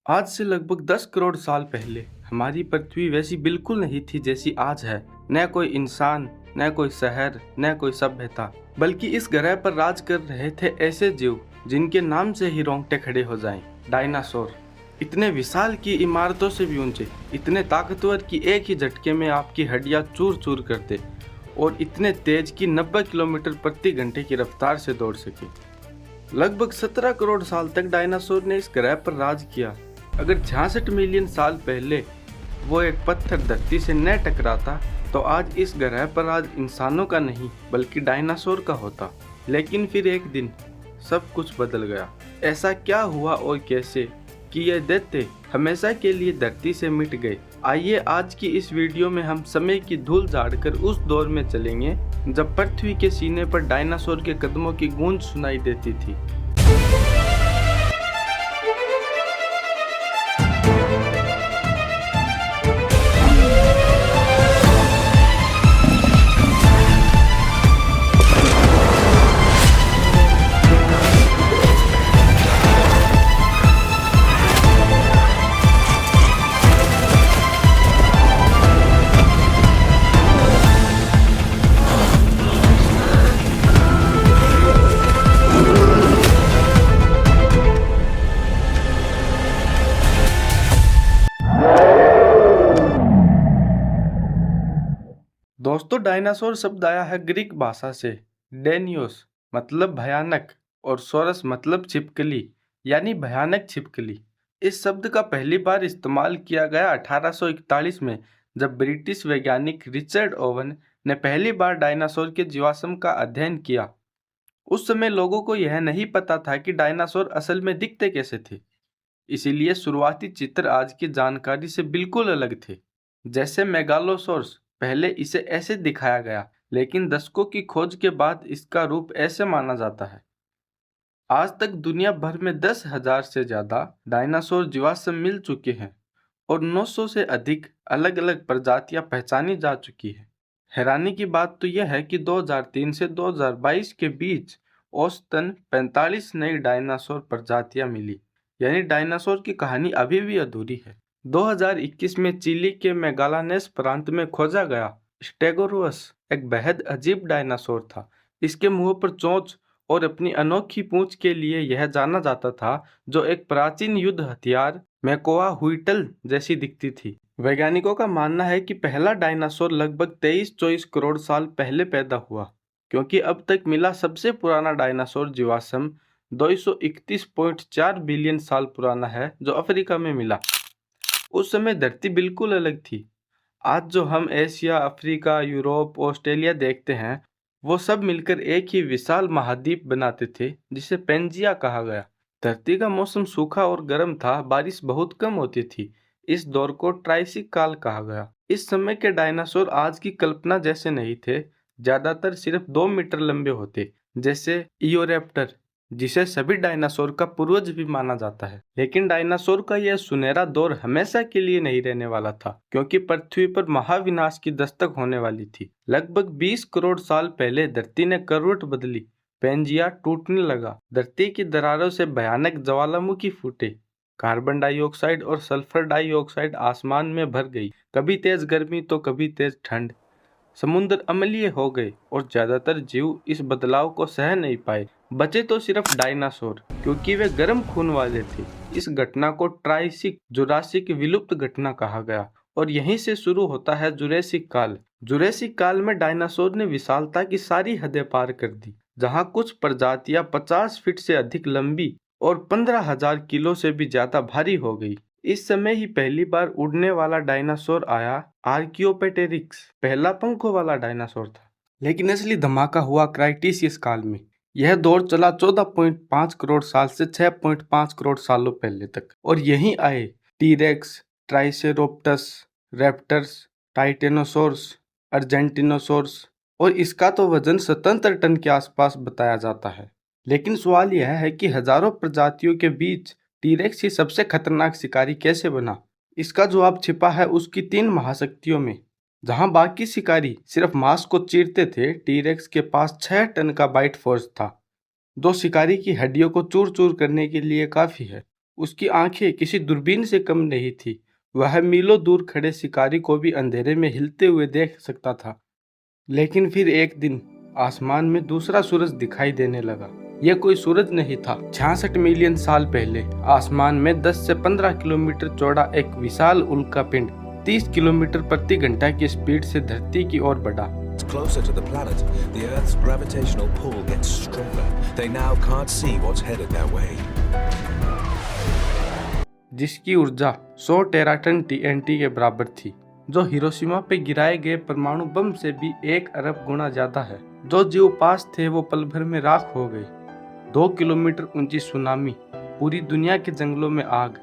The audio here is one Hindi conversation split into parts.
आज से लगभग 10 करोड़ साल पहले हमारी पृथ्वी वैसी बिल्कुल नहीं थी जैसी आज है। न कोई इंसान, न कोई शहर, न कोई सभ्यता, बल्कि इस ग्रह पर राज कर रहे थे ऐसे जीव जिनके नाम से ही रोंगटे खड़े हो जाएं। डायनासोर। इतने विशाल की इमारतों से भी ऊंचे, इतने ताकतवर कि एक ही झटके में आपकी हड्डियां चूर चूर कर दे, और इतने तेज कि 90 किलोमीटर प्रति घंटे की रफ्तार से दौड़ सके। लगभग 17 करोड़ साल तक डायनासोर ने इस ग्रह पर राज किया। अगर 66 मिलियन साल पहले वो एक पत्थर धरती से न टकराता तो आज इस ग्रह पर राज इंसानों का नहीं बल्कि डायनासोर का होता। लेकिन फिर एक दिन सब कुछ बदल गया। ऐसा क्या हुआ और कैसे कि ये दैत्य हमेशा के लिए धरती से मिट गए। आइए आज की इस वीडियो में हम समय की धूल झाड़कर उस दौर में चलेंगे जब पृथ्वी के सीने पर डायनासोर के कदमों की गूंज सुनाई देती थी। दोस्तों, डायनासोर शब्द आया है ग्रीक भाषा से। डेनियोस मतलब भयानक और सोरस मतलब छिपकली, यानी भयानक छिपकली। इस शब्द का पहली बार इस्तेमाल किया गया 1841 में, जब ब्रिटिश वैज्ञानिक रिचर्ड ओवन ने पहली बार डायनासोर के जीवाश्म का अध्ययन किया। उस समय लोगों को यह नहीं पता था कि डायनासोर असल में दिखते कैसे थे, इसीलिए शुरुआती चित्र आज की जानकारी से बिल्कुल अलग थे। जैसे मेगालोसोर्स, पहले इसे ऐसे दिखाया गया, लेकिन दशकों की खोज के बाद इसका रूप ऐसे माना जाता है। आज तक दुनिया भर में 10,000 से ज्यादा डायनासोर जीवाश्म मिल चुके हैं और 900 से अधिक अलग अलग प्रजातियां पहचानी जा चुकी है। हैरानी की बात तो यह है कि 2003 से 2022 के बीच औसतन 45 नई डायनासोर प्रजातियां मिली, यानी डायनासोर की कहानी अभी भी अधूरी है। 2021 में चिली के मेगालानेस प्रांत में खोजा गया स्टेगोरस एक बेहद अजीब डायनासोर था। इसके मुंह पर चोंच और अपनी अनोखी पूंछ के लिए यह जाना जाता था, जो एक प्राचीन युद्ध हथियार मैकोआ हुइटल जैसी दिखती थी। वैज्ञानिकों का मानना है कि पहला डायनासोर लगभग 23-24 करोड़ साल पहले पैदा हुआ, क्योंकि अब तक मिला सबसे पुराना डायनासोर जीवाश्म 231.4 बिलियन साल पुराना है, जो अफ्रीका में मिला। उस समय धरती बिल्कुल अलग थी। आज जो हम एशिया, अफ्रीका, यूरोप, ऑस्ट्रेलिया देखते हैं, वो सब मिलकर एक ही विशाल महाद्वीप बनाते थे, जिसे पेंजिया कहा गया। धरती का मौसम सूखा और गर्म था, बारिश बहुत कम होती थी। इस दौर को ट्राइसिक काल कहा गया। इस समय के डायनासोर आज की कल्पना जैसे नहीं थे, ज्यादातर सिर्फ 2 मीटर लंबे होते, जैसे इयोरेप्टर, जिसे सभी डायनासोर का पूर्वज भी माना जाता है। लेकिन डायनासोर का यह सुनहरा दौर हमेशा के लिए नहीं रहने वाला था, क्योंकि पृथ्वी पर महाविनाश की दस्तक होने वाली थी। लगभग 20 करोड़ साल पहले धरती ने करवट बदली, पेंजिया टूटने लगा, धरती की दरारों से भयानक ज्वालामुखी फूटे, कार्बन डाइऑक्साइड और सल्फर डाइऑक्साइड आसमान में भर गई। कभी तेज गर्मी तो कभी तेज ठंड। समुद्र अम्लीय हो गए और ज्यादातर जीव इस बदलाव को सह नहीं पाए। बचे तो सिर्फ डायनासोर, क्योंकि वे गर्म खून वाले थे। इस घटना को ट्राइसिक जुरासिक विलुप्त घटना कहा गया, और यहीं से शुरू होता है जुरेसिक काल। जुरेसिक काल में डायनासोर ने विशालता की सारी हदें पार कर दी, जहां कुछ प्रजातियां 50 फीट से अधिक लंबी और 15,000 किलो से भी ज्यादा भारी हो गई। इस समय ही पहली बार उड़ने वाला डायनासोर आया, आर्कियोपेटेरिक्स, पहला पंखों वाला डायनासोर था। लेकिन असली धमाका हुआ क्राइटेशियस काल में। यह दौर चला 14.5 करोड़ साल से 6.5 करोड़ सालों पहले तक, और यहीं आए टीरेक्स, ट्राइसेरोप्टस, रैप्टर्स, टाइटेनोसोर्स, अर्जेंटिनोसोर्स, और इसका तो वजन 77 टन के आसपास बताया जाता है। लेकिन सवाल यह है कि हजारों प्रजातियों के बीच टीरेक्स ही सबसे खतरनाक शिकारी कैसे बना? इसका जवाब छिपा है उसकी 3 महाशक्तियों में। जहां बाकी शिकारी सिर्फ मांस को चीरते थे, टीरेक्स के पास 6 टन का बाइट फोर्स था, जो शिकारी की हड्डियों को चूर चूर करने के लिए काफी है। उसकी आंखें किसी दूरबीन से कम नहीं थी। वह मीलों दूर खड़े शिकारी को भी अंधेरे में हिलते हुए देख सकता था। लेकिन फिर एक दिन आसमान में दूसरा सूरज दिखाई देने लगा। यह कोई सूरज नहीं था। 66 मिलियन साल पहले आसमान में 10 से 15 किलोमीटर चौड़ा एक विशाल उल्कापिंड 30 किलोमीटर प्रति घंटा की स्पीड से धरती की ओर बढ़ा। Closer to the planet, the Earth's gravitational pull gets stronger. They now can't see what's headed their way. जिसकी ऊर्जा 100 टेराटन TNT के बराबर थी, जो हिरोशिमा पे गिराए गए परमाणु बम से भी 1 अरब गुना ज्यादा है। जो जीव पास थे वो पल भर में राख हो गए। 2 किलोमीटर ऊंची सुनामी, पूरी दुनिया के जंगलों में आग,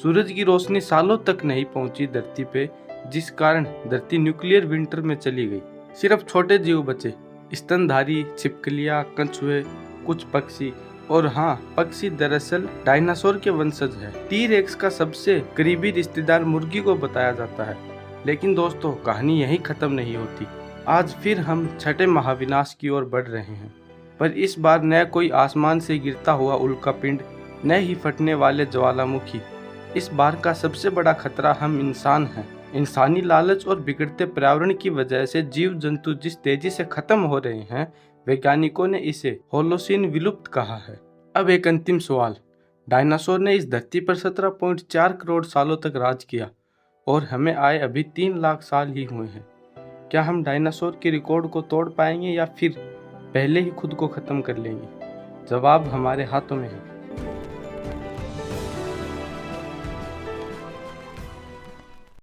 सूरज की रोशनी सालों तक नहीं पहुंची धरती पे, जिस कारण धरती न्यूक्लियर विंटर में चली गई। सिर्फ छोटे जीव बचे, स्तनधारी, छिपकलियां, कछुए, कुछ पक्षी। और हाँ, पक्षी दरअसल डायनासोर के वंशज है। टी-रेक्स का सबसे करीबी रिश्तेदार मुर्गी को बताया जाता है। लेकिन दोस्तों, कहानी यहीं खत्म नहीं होती। आज फिर हम छठे महाविनाश की ओर बढ़ रहे हैं, पर इस बार न कोई आसमान से गिरता हुआ उल्कापिंड, न ही फटने वाले ज्वालामुखी। इस बार का सबसे बड़ा खतरा हम इंसान हैं। इंसानी लालच और बिगड़ते पर्यावरण की वजह से जीव जंतु जिस तेजी से खत्म हो रहे हैं, वैज्ञानिकों ने इसे होलोसीन विलुप्त कहा है। अब एक अंतिम सवाल, डायनासोर ने इस धरती पर 17.4 करोड़ सालों तक राज किया और हमें आए अभी 3 लाख साल ही हुए हैं। क्या हम डायनासोर के रिकॉर्ड को तोड़ पाएंगे या फिर पहले ही खुद को खत्म कर लेंगे? जवाब हमारे हाथों में है।